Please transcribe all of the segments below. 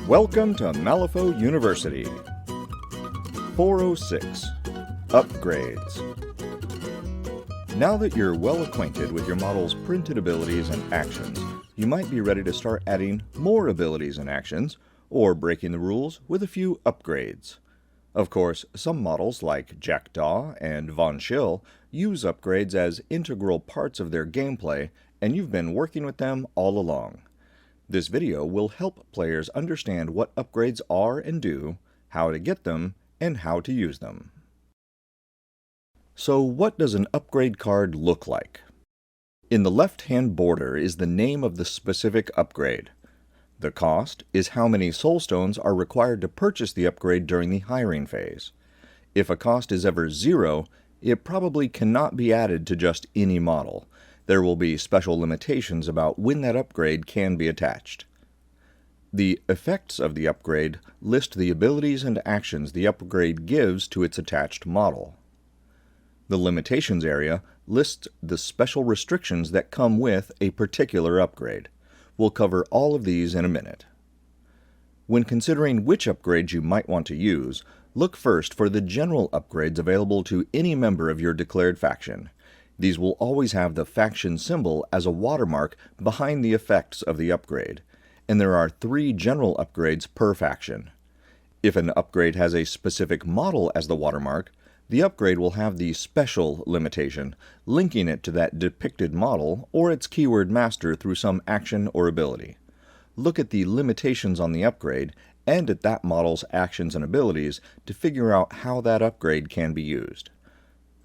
Welcome to Malifaux University. 406. Upgrades. Now that you're well acquainted with your model's printed abilities and actions, you might be ready to start adding more abilities and actions, or breaking the rules with a few upgrades. Of course, some models like Jackdaw and Von Schill use upgrades as integral parts of their gameplay, and you've been working with them all along. This video will help players understand what upgrades are and do, how to get them, and how to use them. So what does an upgrade card look like? In the left-hand border is the name of the specific upgrade. The cost is how many soul stones are required to purchase the upgrade during the hiring phase. If a cost is ever 0, it probably cannot be added to just any model. There will be special limitations about when that upgrade can be attached. The effects of the upgrade list the abilities and actions the upgrade gives to its attached model. The limitations area lists the special restrictions that come with a particular upgrade. We'll cover all of these in a minute. When considering which upgrades you might want to use, look first for the general upgrades available to any member of your declared faction. These will always have the faction symbol as a watermark behind the effects of the upgrade, and there are 3 general upgrades per faction. If an upgrade has a specific model as the watermark, the upgrade will have the special limitation, linking it to that depicted model or its keyword master through some action or ability. Look at the limitations on the upgrade and at that model's actions and abilities to figure out how that upgrade can be used.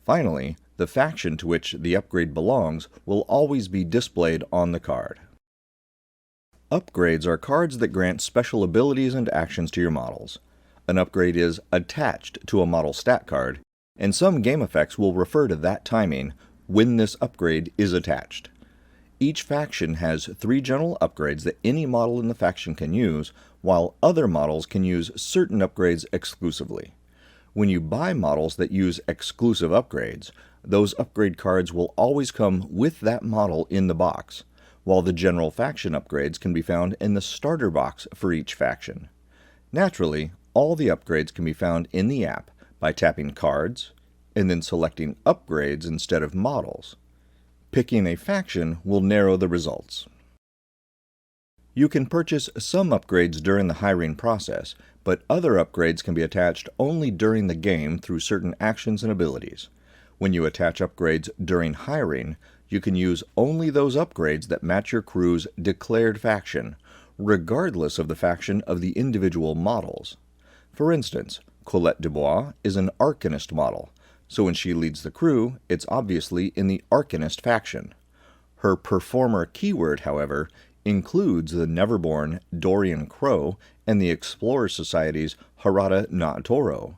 Finally, the faction to which the upgrade belongs will always be displayed on the card. Upgrades are cards that grant special abilities and actions to your models. An upgrade is attached to a model stat card, and some game effects will refer to that timing when this upgrade is attached. Each faction has 3 general upgrades that any model in the faction can use, while other models can use certain upgrades exclusively. When you buy models that use exclusive upgrades, those upgrade cards will always come with that model in the box, while the general faction upgrades can be found in the starter box for each faction. Naturally, all the upgrades can be found in the app by tapping Cards, and then selecting Upgrades instead of Models. Picking a faction will narrow the results. You can purchase some upgrades during the hiring process, but other upgrades can be attached only during the game through certain actions and abilities. When you attach upgrades during hiring, you can use only those upgrades that match your crew's declared faction, regardless of the faction of the individual models. For instance, Colette Dubois is an Arcanist model, so when she leads the crew, it's obviously in the Arcanist faction. Her performer keyword, however, includes the Neverborn Dorian Crow and the Explorer Society's Harada Na Toro.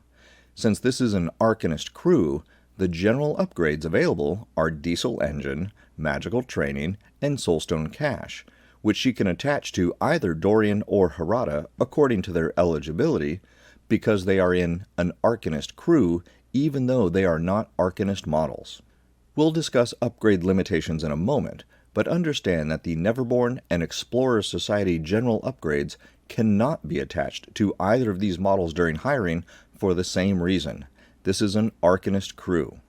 Since this is an Arcanist crew, the general upgrades available are Diesel Engine, Magical Training, and Soulstone Cache, which she can attach to either Dorian or Harada according to their eligibility, because they are in an Arcanist crew even though they are not Arcanist models. We'll discuss upgrade limitations in a moment, but understand that the Neverborn and Explorer Society general upgrades cannot be attached to either of these models during hiring for the same reason. This is an Arcanist crew.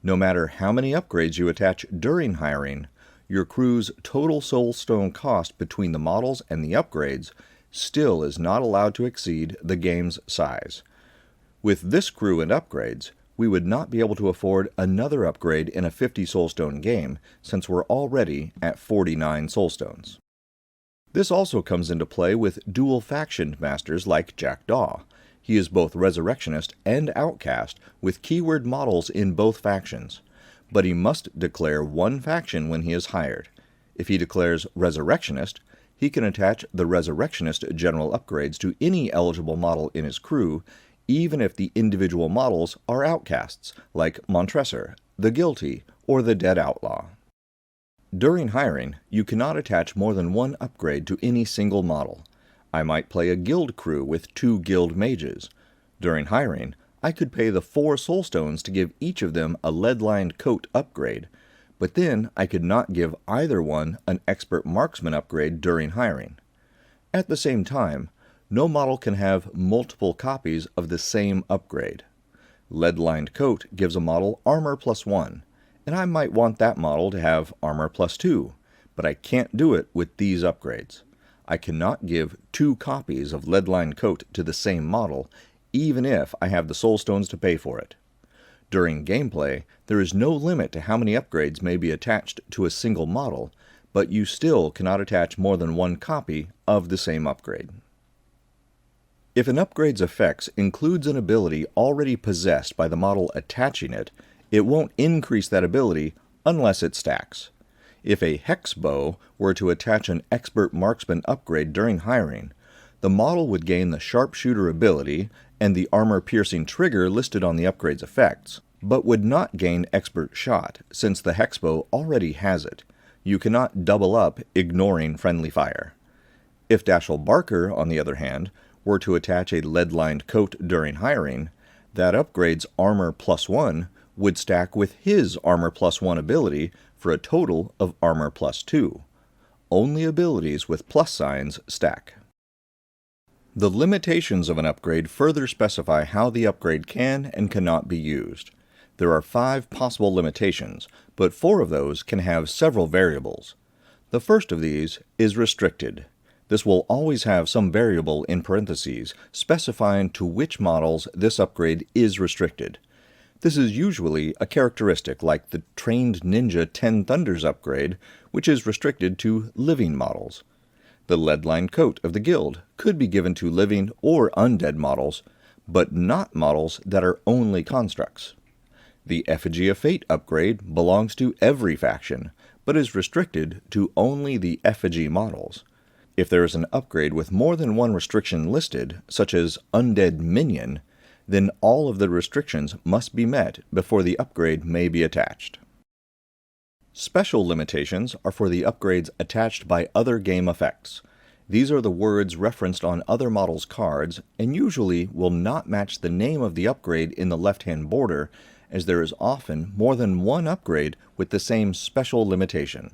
No matter how many upgrades you attach during hiring, your crew's total soulstone cost between the models and the upgrades still is not allowed to exceed the game's size. With this crew and upgrades, we would not be able to afford another upgrade in a 50 soulstone game, since we're already at 49 soulstones. This also comes into play with dual faction masters like Jackdaw. He is both Resurrectionist and Outcast, with keyword models in both factions, but he must declare one faction when he is hired. If he declares Resurrectionist, he can attach the Resurrectionist general upgrades to any eligible model in his crew, even if the individual models are outcasts, like Montresor, the Guilty, or the Dead Outlaw. During hiring, you cannot attach more than one upgrade to any single model. I might play a guild crew with 2 guild mages. During hiring, I could pay the 4 soulstones to give each of them a lead-lined coat upgrade, but then I could not give either one an expert marksman upgrade during hiring. At the same time, No model can have multiple copies of the same upgrade. Lead-lined coat gives a model armor +1, and I might want that model to have armor +2, but I can't do it with these upgrades. I cannot give 2 copies of lead-lined coat to the same model, even if I have the soul stones to pay for it. During gameplay, there is no limit to how many upgrades may be attached to a single model, but you still cannot attach more than 1 copy of the same upgrade. If an upgrade's effects includes an ability already possessed by the model attaching it, it won't increase that ability unless it stacks. If a hex bow were to attach an expert marksman upgrade during hiring, the model would gain the sharpshooter ability and the armor-piercing trigger listed on the upgrade's effects, but would not gain expert shot since the hex bow already has it. You cannot double up ignoring friendly fire. If Dashiell Barker, on the other hand, were to attach a lead-lined coat during hiring, that upgrade's armor +1 would stack with his armor +1 ability for a total of armor +2. Only abilities with plus signs stack. The limitations of an upgrade further specify how the upgrade can and cannot be used. There are 5 possible limitations, but 4 of those can have several variables. The first of these is restricted. This will always have some variable in parentheses specifying to which models this upgrade is restricted. This is usually a characteristic like the Trained Ninja 10 Thunders upgrade, which is restricted to living models. The lead-lined coat of the guild could be given to living or undead models, but not models that are only constructs. The Effigy of Fate upgrade belongs to every faction, but is restricted to only the effigy models. If there is an upgrade with more than one restriction listed, such as Undead Minion, then all of the restrictions must be met before the upgrade may be attached. Special limitations are for the upgrades attached by other game effects. These are the words referenced on other models' cards and usually will not match the name of the upgrade in the left-hand border, as there is often more than one upgrade with the same special limitation.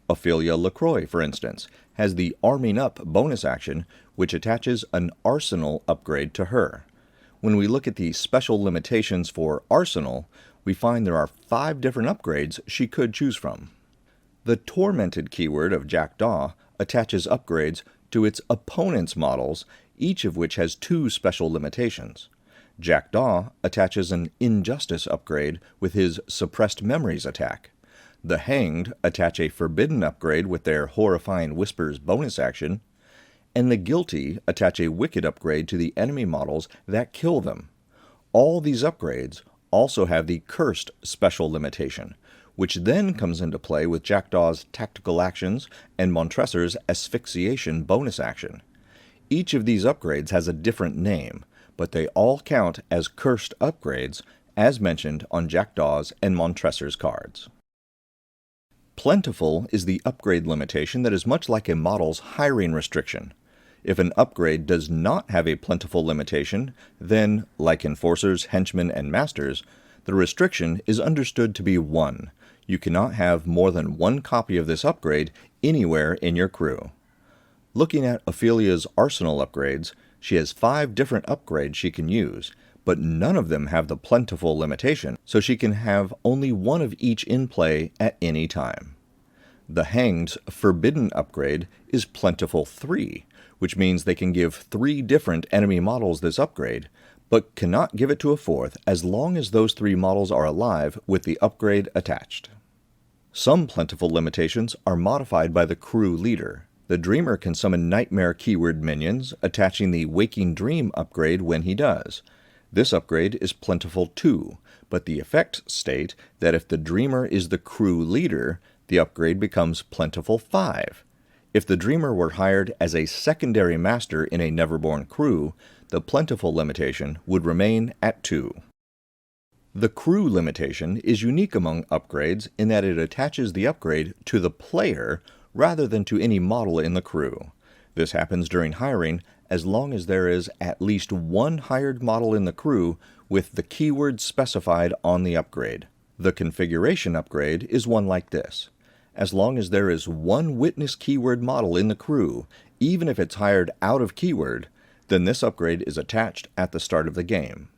Ophelia LaCroix, for instance, has the Arming Up bonus action, which attaches an Arsenal upgrade to her. When we look at the special limitations for Arsenal, we find there are 5 different upgrades she could choose from. The Tormented keyword of Jackdaw attaches upgrades to its opponent's models, each of which has 2 special limitations. Jackdaw attaches an Injustice upgrade with his Suppressed Memories attack. The Hanged attach a Forbidden upgrade with their Horrifying Whispers bonus action, and the Guilty attach a Wicked upgrade to the enemy models that kill them. All these upgrades also have the Cursed special limitation, which then comes into play with Jackdaw's Tactical Actions and Montresor's Asphyxiation bonus action. Each of these upgrades has a different name, but they all count as Cursed upgrades, as mentioned on Jackdaw's and Montresor's cards. Plentiful is the upgrade limitation that is much like a model's hiring restriction. If an upgrade does not have a plentiful limitation, then, like Enforcers, Henchmen, and Masters, the restriction is understood to be 1. You cannot have more than 1 copy of this upgrade anywhere in your crew. Looking at Ophelia's Arsenal upgrades, she has 5 different upgrades she can use, but none of them have the plentiful limitation, so she can have only 1 of each in play at any time. The Hanged's Forbidden upgrade is Plentiful 3, which means they can give 3 different enemy models this upgrade, but cannot give it to a 4th as long as those 3 models are alive with the upgrade attached. Some plentiful limitations are modified by the crew leader. The Dreamer can summon Nightmare keyword minions, attaching the Waking Dream upgrade when he does. This upgrade is Plentiful 2, but the effects state that if the Dreamer is the crew leader, the upgrade becomes Plentiful 5. If the Dreamer were hired as a secondary master in a Neverborn crew, the Plentiful limitation would remain at 2. The crew limitation is unique among upgrades in that it attaches the upgrade to the player rather than to any model in the crew. This happens during hiring as long as there is at least 1 hired model in the crew with the keyword specified on the upgrade. The configuration upgrade is one like this. As long as there is 1 witness keyword model in the crew, even if it's hired out of keyword, then this upgrade is attached at the start of the game.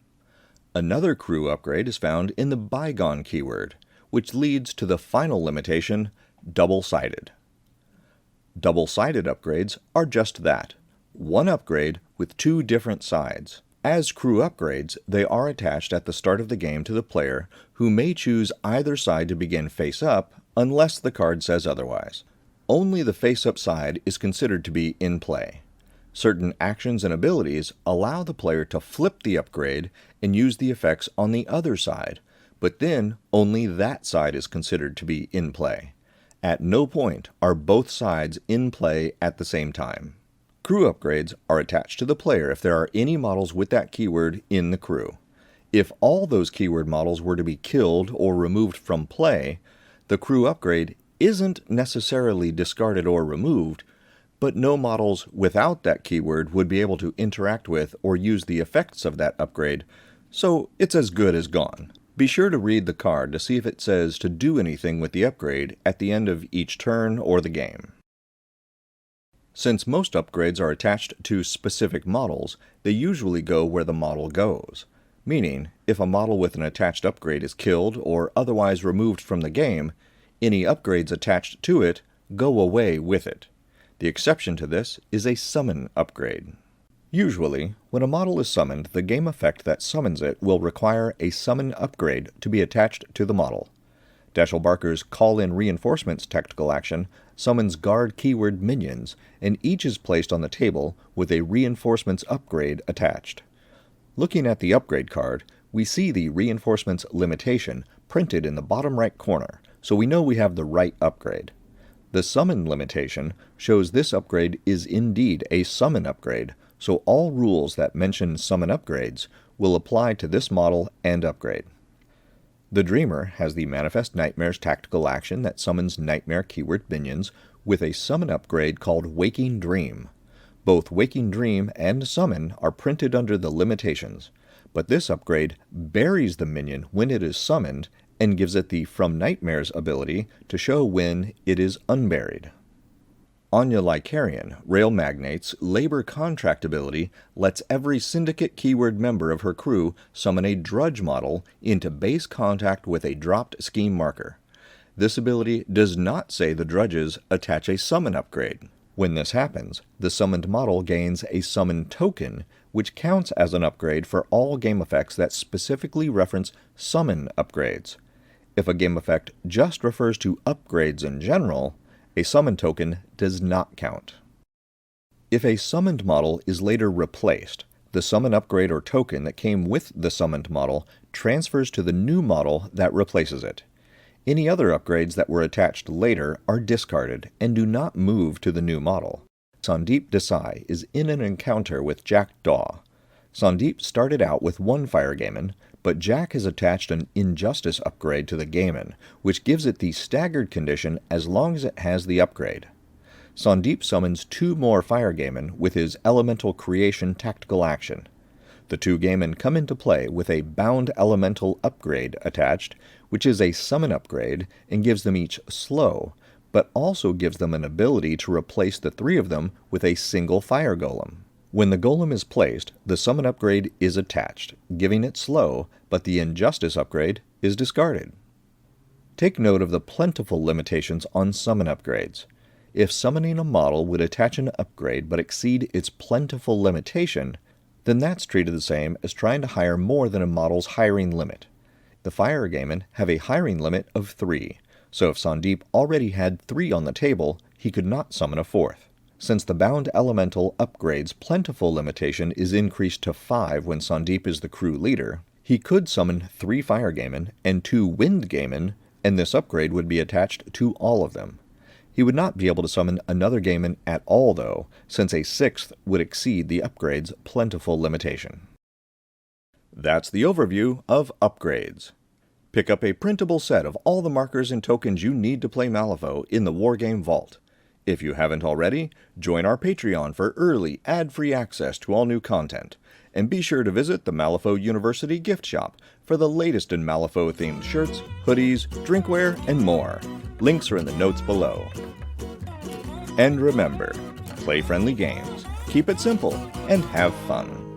Another crew upgrade is found in the bygone keyword, which leads to the final limitation, double-sided. Double-sided upgrades are just that, one upgrade with two different sides. As crew upgrades, they are attached at the start of the game to the player, who may choose either side to begin face-up unless the card says otherwise. Only the face-up side is considered to be in play. Certain actions and abilities allow the player to flip the upgrade and use the effects on the other side, but then only that side is considered to be in play. At no point are both sides in play at the same time. Crew upgrades are attached to the player if there are any models with that keyword in the crew. If all those keyword models were to be killed or removed from play, the crew upgrade isn't necessarily discarded or removed, but no models without that keyword would be able to interact with or use the effects of that upgrade, so it's as good as gone. Be sure to read the card to see if it says to do anything with the upgrade at the end of each turn or the game. Since most upgrades are attached to specific models, they usually go where the model goes. Meaning, if a model with an attached upgrade is killed or otherwise removed from the game, any upgrades attached to it go away with it. The exception to this is a summon upgrade. Usually, when a model is summoned, the game effect that summons it will require a summon upgrade to be attached to the model. Dashiell Barker's Call in Reinforcements tactical action summons guard keyword minions, and each is placed on the table with a Reinforcements upgrade attached. Looking at the upgrade card, we see the Reinforcements limitation printed in the bottom right corner, so we know we have the right upgrade. The summon limitation shows this upgrade is indeed a summon upgrade, so all rules that mention summon upgrades will apply to this model and upgrade. The Dreamer has the Manifest Nightmares tactical action that summons Nightmare keyword minions with a summon upgrade called Waking Dream. Both Waking Dream and Summon are printed under the limitations, but this upgrade buries the minion when it is summoned and gives it the From Nightmares ability to show when it is unburied. Anya Lycarian, Rail Magnate's Labor Contract ability lets every Syndicate keyword member of her crew summon a Drudge model into base contact with a dropped scheme marker. This ability does not say the Drudges attach a summon upgrade. When this happens, the summoned model gains a summon token, which counts as an upgrade for all game effects that specifically reference summon upgrades. If a game effect just refers to upgrades in general, a summon token does not count. If a summoned model is later replaced, the summon upgrade or token that came with the summoned model transfers to the new model that replaces it. Any other upgrades that were attached later are discarded and do not move to the new model. Sandeep Desai is in an encounter with Jack Daw. Sandeep started out with one Fire Gaiman, but Jack has attached an Injustice upgrade to the Gaiman, which gives it the staggered condition as long as it has the upgrade. Sandeep summons two more Fire Gaiman with his Elemental Creation tactical action. The two Gaiman come into play with a Bound Elemental upgrade attached, which is a summon upgrade and gives them each slow, but also gives them an ability to replace the three of them with a single Fire Golem. When the Golem is placed, the summon upgrade is attached, giving it slow, but the Injustice upgrade is discarded. Take note of the Plentiful limitations on summon upgrades. If summoning a model would attach an upgrade but exceed its Plentiful limitation, then that's treated the same as trying to hire more than a model's hiring limit. The Fire Gaiman have a hiring limit of 3, so if Sandeep already had 3 on the table, he could not summon a 4th. Since the Bound Elemental upgrade's Plentiful limitation is increased to 5 when Sandeep is the crew leader, he could summon 3 Fire Gaiman and 2 Wind Gaiman, and this upgrade would be attached to all of them. He would not be able to summon another Gaiman at all, though, since a 6th would exceed the upgrade's Plentiful limitation. That's the overview of upgrades. Pick up a printable set of all the markers and tokens you need to play Malifaux in the Wargame Vault. If you haven't already, join our Patreon for early, ad-free access to all new content, and be sure to visit the Malifaux University gift shop for the latest in Malifaux-themed shirts, hoodies, drinkware, and more. Links are in the notes below. And remember, play friendly games, keep it simple and have fun.